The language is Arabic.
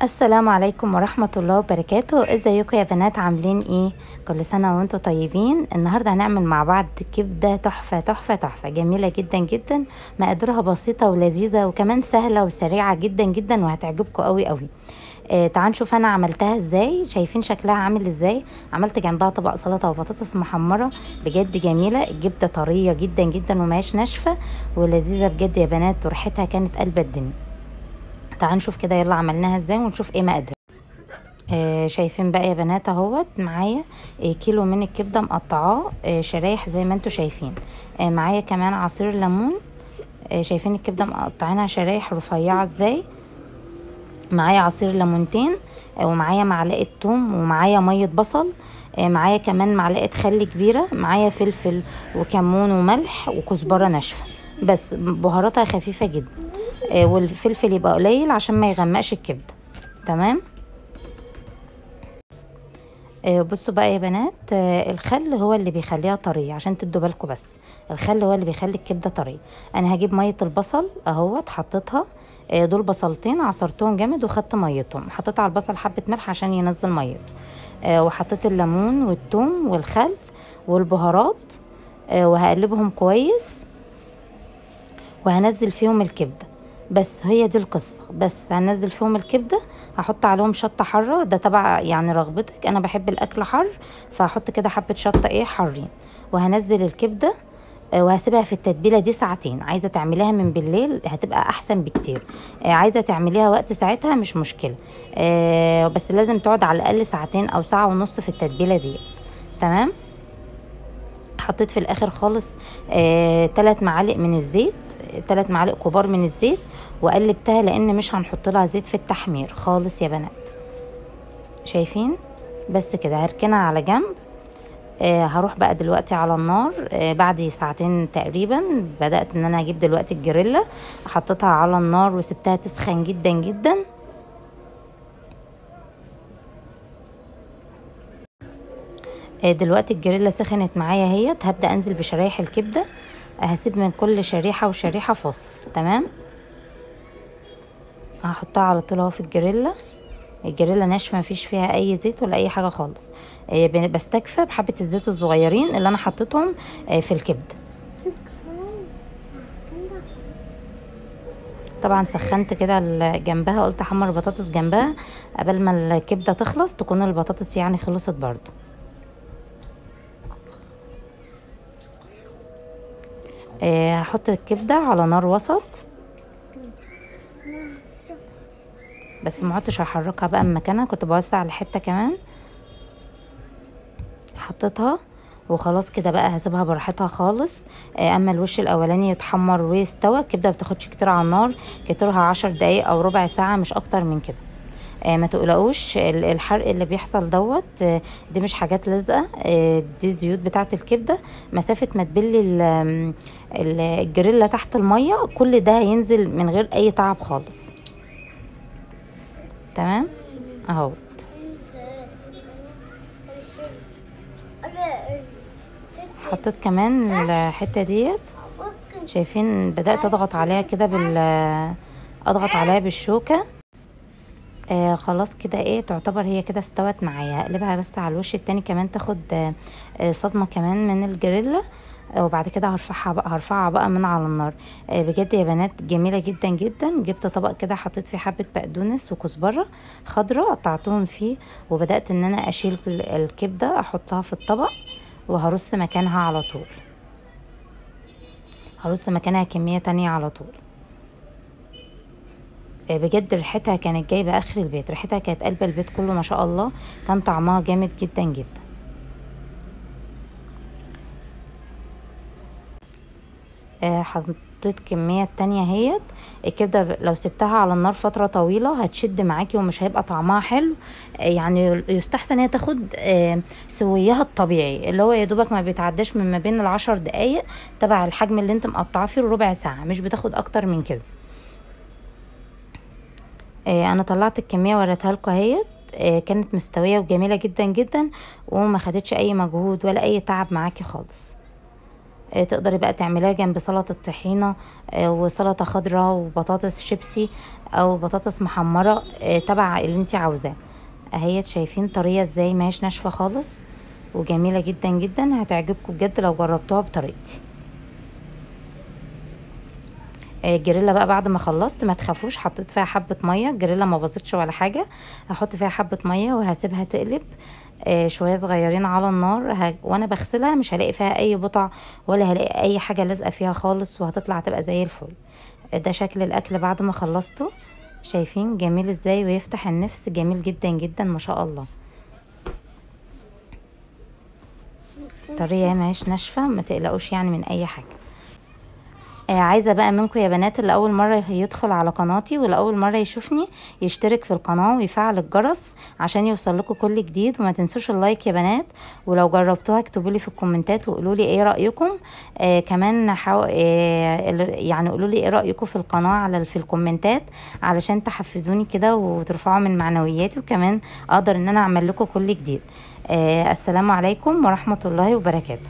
السلام عليكم ورحمة الله وبركاته. ازيكم يا بنات؟ عاملين ايه؟ كل سنة وانتم طيبين. النهاردة هنعمل مع بعض كبدة تحفة تحفة تحفة جميلة جدا جدا. مقاديرها بسيطة ولذيذة وكمان سهلة وسريعة جدا جدا وهتعجبكم قوي قوي. تعالوا نشوف انا عملتها ازاي. شايفين شكلها عامل ازاي؟ عملت جنبها طبق سلطة وبطاطس محمرة بجد جميلة. الكبدة طرية جدا جدا وماهيش ناشفة ولذيذة بجد يا بنات، وريحتها كانت قلب الدنيا. تعالوا نشوف كده، يلا عملناها ازاي ونشوف ايه مقادير. شايفين بقى يا بنات اهوت معايا كيلو من الكبده مقطعاه شرايح زي ما انتم شايفين. معايا كمان عصير ليمون. شايفين الكبده مقطعينها شرايح رفيعه ازاي. معايا عصير ليمونتين، ومعايا معلقه توم، ومعايا ميه بصل. معايا كمان معلقه خل كبيره. معايا فلفل وكمون وملح وكزبره ناشفه، بس بهاراتها خفيفه جدا. والفلفل يبقى قليل عشان ما يغمقش الكبده. تمام. بصوا بقى يا بنات، الخل هو اللي بيخليها طريه، عشان تدوا بالكم بس. الخل هو اللي بيخلي الكبده طريه. انا هجيب ميه البصل اهوت حطيتها. دول بصلتين عصرتهم جامد وخدت ميتهم، حطيت على البصل حبه ملح عشان ينزل ميته. وحطيت الليمون والثوم والخل والبهارات. وهقلبهم كويس وهنزل فيهم الكبده. بس هي دي القصه، بس هنزل فيهم الكبده. هحط عليهم شطه حاره، ده تبع يعني رغبتك. انا بحب الاكل حر فهحط كده حبه شطه حارين. وهنزل الكبده. وهسيبها في التتبيله دي ساعتين. عايزه تعمليها من بالليل هتبقى احسن بكتير. عايزه تعمليها وقت ساعتها مش مشكله. بس لازم تقعد على الاقل ساعتين او ساعه ونص في التتبيله دي. تمام. حطيت في الاخر خالص 3 معالق من الزيت، 3 معالق كبار من الزيت. وقلبتها لان مش هنحط لها زيت في التحمير خالص يا بنات. شايفين؟ بس كده هركنها على جنب. هروح بقى دلوقتي على النار. بعد ساعتين تقريبا بدأت ان انا اجيب دلوقتي الجريلا. حطيتها على النار وسبتها تسخن جدا جدا. دلوقتي الجريلا سخنت معايا اهيت. هبدأ انزل بشرايح الكبدة. هسيب من كل شريحة وشريحة فاصل. تمام. هحطها على طول اهو في الجريلا. الجريلا ناشفه مفيش فيها اي زيت ولا اي حاجه خالص. بستكفى بحبه الزيت الصغيرين اللي انا حطيتهم في الكبده. طبعا سخنت كده جنبها، قلت احمر بطاطس جنبها قبل ما الكبده تخلص تكون البطاطس يعني خلصت برضو. هحط الكبده على نار وسط، بس ما عدتش هحركها بقى من مكانها، كنت بوسع الحته كمان. حطيتها وخلاص كده بقى هسيبها براحتها خالص. اما الوش الاولاني يتحمر ويستوى. الكبده ما بتاخدش كتير على النار، كترها 10 دقايق او ربع ساعه مش اكتر من كده. ما تقلقوش الحرق اللي بيحصل دوت. دي مش حاجات لازقه. دي الزيوت بتاعه الكبده. مسافه ما تبلي الجريلا تحت الميه كل ده هينزل من غير اي تعب خالص. تمام اهو. حطيت كمان الحته ديت. شايفين؟ بدات اضغط عليها كده اضغط عليها بالشوكه. خلاص كده تعتبر هي كده استوت معايا. هقلبها بس على الوش التاني كمان تاخد صدمه كمان من الجريلا. وبعد كده هرفعها بقى من على النار. بجد يا بنات جميله جدا جدا. جبت طبق كده حطيت فيه حبه بقدونس وكزبره خضراء قطعتهم فيه. وبدات ان انا اشيل الكبده احطها في الطبق. وهرص مكانها على طول. هرص مكانها كميه تانية على طول. بجد ريحتها كانت جايبه اخر البيت. ريحتها كانت قلب البيت كله ما شاء الله. كان طعمها جامد جدا جدا. حطيت كمية تانية اهيت. الكبدة لو سبتها على النار فترة طويلة هتشد معاكي ومش هيبقى طعمها حلو. يعني يستحسن هي تاخد سويها الطبيعي اللي هو يا دوبك ما بيتعداش من ما بين ال10 دقايق تبع الحجم اللي انت مقطعاه فيه ربع ساعة، مش بتاخد اكتر من كده. انا طلعت الكمية وريتها لكم اهيت. كانت مستوية وجميلة جدا جدا وما خدتش اي مجهود ولا اي تعب معاكي خالص. تقدري بقى تعمليها جنب سلطة طحينة وسلطة خضراء وبطاطس شيبسي. او بطاطس محمره تبع اللي انت عاوزاه. اهيت شايفين طريه ازاي، ماهيش ناشفه خالص وجميله جدا جدا، هتعجبكم بجد لو جربتوها بطريقتي. الجريلا بقى بعد ما خلصت ما تخافوش، حطيت فيها حبه ميه، الجريلا ما باظتش ولا حاجه. هحط فيها حبه ميه وهسيبها تقلب شويه صغيرين على النار. وانا بغسلها مش هلاقي فيها اي بقع ولا هلاقي اي حاجه لازقه فيها خالص، وهتطلع تبقى زي الفل. ده شكل الاكل بعد ما خلصته، شايفين جميل ازاي ويفتح النفس، جميل جدا جدا ما شاء الله. طريه ماهيش ناشفه، ما تقلقوش يعني من اي حاجه. عايزة بقى منكم يا بنات اللي أول مرة يدخل على قناتي ولأول مرة يشوفني يشترك في القناة ويفعل الجرس عشان يوصل لكم كل جديد. وما تنسوش اللايك يا بنات، ولو جربتوها اكتبوا لي في الكومنتات وقولوا لي ايه رأيكم. كمان يعني قولوا لي ايه رأيكم في القناة في الكومنتات علشان تحفزوني كده وترفعوا من معنوياتي، وكمان اقدر ان انا اعمل لكم كل جديد. السلام عليكم ورحمة الله وبركاته.